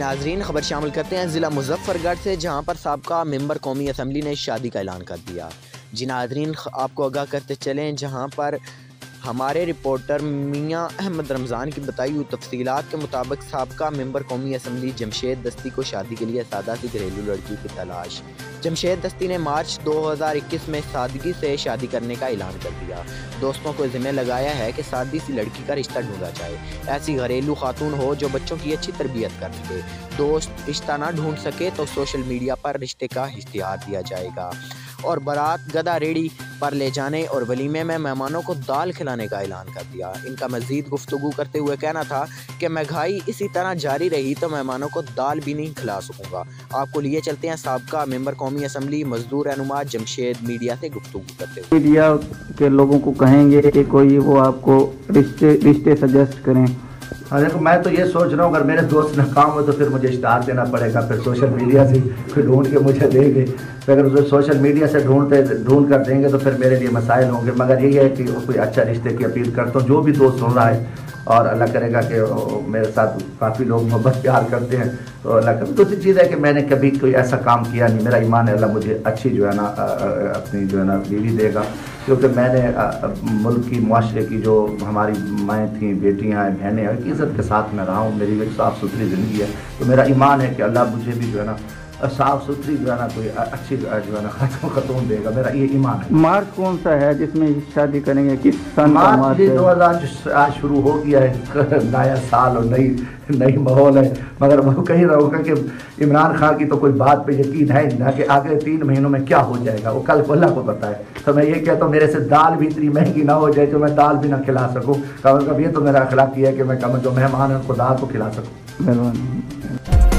नाजरीन, खबर शामिल करते हैं ज़िला मुजफ्फरगढ़ से, जहां पर साबका मेंबर कौमी असम्बली ने शादी का ऐलान कर दिया। जी नाजरीन, आपको आगाह करते चलें जहां पर हमारे रिपोर्टर मियां अहमद रमज़ान की बताई हुई तफसीलात के मुताबिक साबका मेंबर कौमी असम्बली जमशेद दस्ती को शादी के लिए सादा सी घरेलू लड़की की तलाश। जमशेद दस्ती ने मार्च 2021 में सादगी से शादी करने का ऐलान कर दिया। दोस्तों को ज़िम्मे लगाया है कि सादी सी लड़की का रिश्ता ढूंढा जाए, ऐसी घरेलू खातून हो जो बच्चों की अच्छी तरबियत कर सके। दोस्त रिश्ता ना ढूंढ सके तो सोशल मीडिया पर रिश्ते का इश्तिहार दिया जाएगा और बारात गदा रेडी पर ले जाने और वलीमे में मेहमानों को दाल खिलाने का ऐलान कर दिया। इनका मज़ीद गुफ्तगू करते हुए कहना था कि महंगाई इसी तरह जारी रही तो मेहमानों को दाल भी नहीं खिला सकूँगा। आपको लिए चलते हैं साबका मेंबर कौमी असम्बली मजदूर रहनुमा जमशेद मीडिया से गुफ्तगू करते हुए। मीडिया के लोगों को कहेंगे कि कोई वो आपको रिश्ते सजेस्ट करें। देखो, मैं तो ये सोच रहा हूँ, अगर मेरे दोस्त नाकाम हो तो फिर मुझे इश्तिहार देना पड़ेगा, फिर सोशल मीडिया से फिर ढूंढ के मुझे देंगे। फिर अगर उसे सोशल मीडिया से ढूंढ कर देंगे तो फिर मेरे लिए मसाइल होंगे। मगर यही है कि कोई अच्छा रिश्ते की अपील करता हूँ, जो भी दोस्त सुन रहा है, और अल्लाह करेगा कि मेरे साथ काफ़ी लोग मोहब्बत प्यार करते हैं, तो अल्लाह करे। दूसरी चीज़ है कि मैंने कभी कोई ऐसा काम किया नहीं। मेरा ईमान है अल्लाह मुझे अच्छी जो है ना अपनी जो है ना बीवी देगा, क्योंकि मैंने मुल्क की मुआशरे की जो हमारी माएँ थीं, बेटियाँ हैं, बहनें हैं, इज़्ज़त के साथ मैं रहा हूँ। मेरी एक साफ़ सुथरी ज़िंदगी है, तो मेरा ईमान है कि अल्लाह मुझे भी जो है ना साफ़ सुथरी जो है ना कोई अच्छी जो है ना खतून देगा। मेरा ये ईमान है। मार्च कौन सा है जिसमें शादी करेंगे? किस सन? मार्च 2000 आज शुरू हो गया है, नया साल और नई माहौल है। मगर वो कहीं रहा होगा कि इमरान खान की तो कोई बात पे यकीन है ना कि आगे 3 महीनों में क्या हो जाएगा, वो कल को अल्लाह को पता है। तो मैं ये कहता हूँ मेरे से दाल भी इतनी महंगी ना हो जाए कि मैं दाल भी ना खिला सकूँ। कभी ये तो मेरा अखलाक ये है कि मैं कम जो मेहमान है उनको दाल को खिला सकूँ। मेहरबानी।